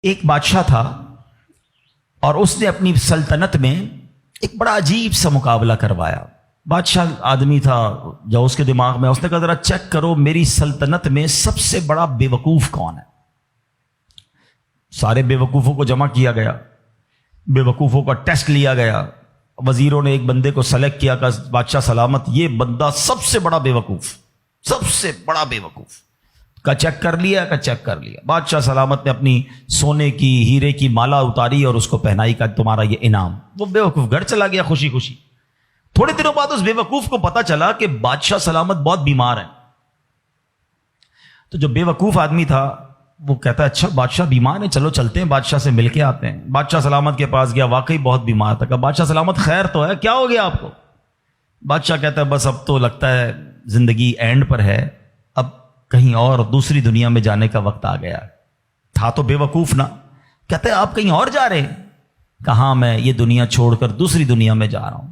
ایک بادشاہ تھا اور اس نے اپنی سلطنت میں ایک بڑا عجیب سا مقابلہ کروایا. بادشاہ آدمی تھا جو اس کے دماغ میں، اس نے کہا ذرا چیک کرو میری سلطنت میں سب سے بڑا بے وقوف کون ہے. سارے بے وقوفوں کو جمع کیا گیا، بے وقوفوں کا ٹیسٹ لیا گیا. وزیروں نے ایک بندے کو سلیکٹ کیا کہ بادشاہ سلامت یہ بندہ سب سے بڑا بے وقوف، سب سے بڑا بے وقوف کا چیک کر لیا. بادشاہ سلامت نے اپنی سونے کی ہیرے کی مالا اتاری اور اس کو پہنائی کا تمہارا یہ انعام. وہ بے وقوف گھر چلا گیا خوشی خوشی. تھوڑے دنوں بعد اس بے وقوف کو پتا چلا کہ بادشاہ سلامت بہت بیمار ہے. تو جو بے وقوف آدمی تھا وہ کہتا ہے اچھا بادشاہ بیمار ہے، چلو چلتے ہیں بادشاہ سے مل کے آتے ہیں. بادشاہ سلامت کے پاس گیا، واقعی بہت بیمار تھا. کہا بادشاہ سلامت خیر تو ہے، کیا ہو گیا آپ کو؟ بادشاہ کہتا ہے بس اب تو لگتا ہے زندگی اینڈ پر ہے، اب کہیں اور دوسری دنیا میں جانے کا وقت آ گیا. تھا تو بے وقوف نا. کہتے ہیں آپ کہیں اور جا رہے ہیں؟ کہاں میں یہ دنیا چھوڑ کر دوسری دنیا میں جا رہا ہوں.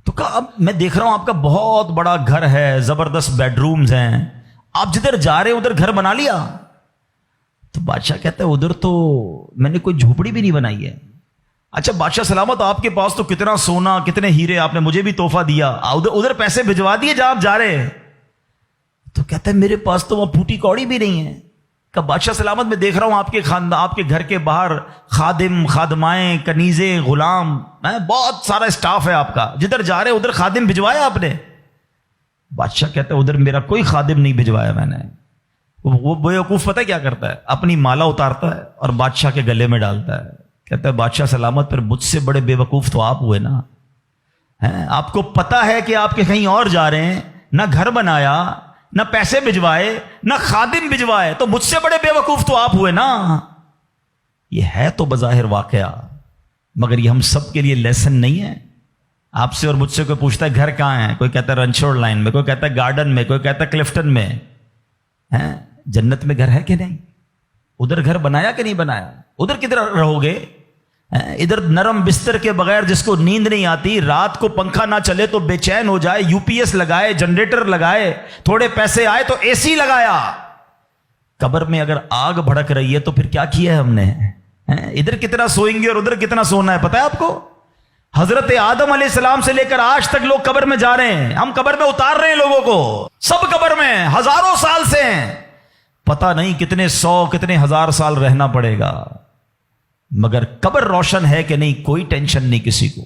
تو کہا اب میں دیکھ رہا ہوں آپ کا بہت بڑا گھر ہے، زبردست بیڈ رومز ہیں، آپ جدھر جا رہے ہیں ادھر گھر بنا لیا؟ تو بادشاہ کہتا ہے ادھر تو میں نے کوئی جھوپڑی بھی نہیں بنائی ہے. اچھا بادشاہ سلامت آپ کے پاس تو کتنا سونا کتنے ہیرے آپ نے مجھے بھی تحفہ دیا، ادھر پیسے بھجوا دیے جہاں آپ جا رہے ہیں. تو کہتا ہے میرے پاس تو وہ پھوٹی کوڑی بھی نہیں ہے. کہ بادشاہ سلامت میں دیکھ رہا ہوں آپ کے خاندان، آپ کے گھر کے باہر خادم خادمائیں کنیزیں غلام، بہت سارا اسٹاف ہے آپ کا، جدھر جا رہے ادھر خادم بھجوایا آپ نے؟ بادشاہ کہتا ہے ادھر میرا کوئی خادم نہیں بھجوایا میں نے. وہ بیوقوف پتہ کیا کرتا ہے، اپنی مالا اتارتا ہے اور بادشاہ کے گلے میں ڈالتا ہے. کہتا ہے بادشاہ سلامت پھر مجھ سے بڑے بے وقوف تو آپ ہوئے نا. آپ کو پتا ہے کہ آپ کے کہیں اور جا رہے ہیں، نہ گھر بنایا نہ پیسے بھجوائے نہ خادم بھجوائے، تو مجھ سے بڑے بے وقوف تو آپ ہوئے نا. یہ ہے تو بظاہر واقعہ، مگر یہ ہم سب کے لیے لیسن نہیں ہے. آپ سے اور مجھ سے کوئی پوچھتا ہے گھر کہاں ہے، کوئی کہتا ہے رنچوڑ لائن میں، کوئی کہتا ہے گارڈن میں، کوئی کہتا ہے کلفٹن میں. جنت میں گھر ہے کہ نہیں؟ ادھر گھر بنایا کہ نہیں بنایا؟ ادھر کدھر رہو گے؟ ادھر نرم بستر کے بغیر جس کو نیند نہیں آتی، رات کو پنکھا نہ چلے تو بے چین ہو جائے، یو پی ایس لگائے، جنریٹر لگائے، تھوڑے پیسے آئے تو اے سی لگایا. قبر میں اگر آگ بھڑک رہی ہے تو پھر کیا کیا ہے ہم نے؟ ادھر کتنا سوئیں گے اور ادھر کتنا سونا ہے پتہ ہے آپ کو؟ حضرت آدم علیہ السلام سے لے کر آج تک لوگ قبر میں جا رہے ہیں، ہم قبر میں اتار رہے ہیں لوگوں کو. سب قبر میں ہزاروں سال سے ہیں، پتہ نہیں کتنے سو کتنے ہزار سال رہنا پڑے گا. مگر قبر روشن ہے کہ نہیں کوئی ٹینشن نہیں کسی کو.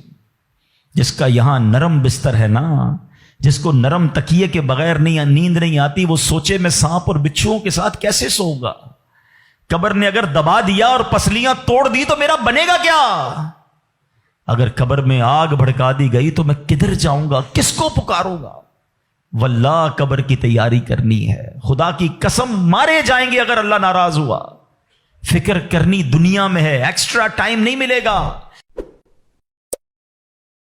جس کا یہاں نرم بستر ہے نا، جس کو نرم تکیے کے بغیر نیند نہیں آتی، وہ سوچے میں سانپ اور بچھوؤں کے ساتھ کیسے سوؤں گا. قبر نے اگر دبا دیا اور پسلیاں توڑ دی تو میرا بنے گا کیا؟ اگر قبر میں آگ بھڑکا دی گئی تو میں کدھر جاؤں گا، کس کو پکاروں گا؟ واللہ قبر کی تیاری کرنی ہے. خدا کی قسم مارے جائیں گے اگر اللہ ناراض ہوا. فکر کرنی دنیا میں ہے، ایکسٹرا ٹائم نہیں ملے گا.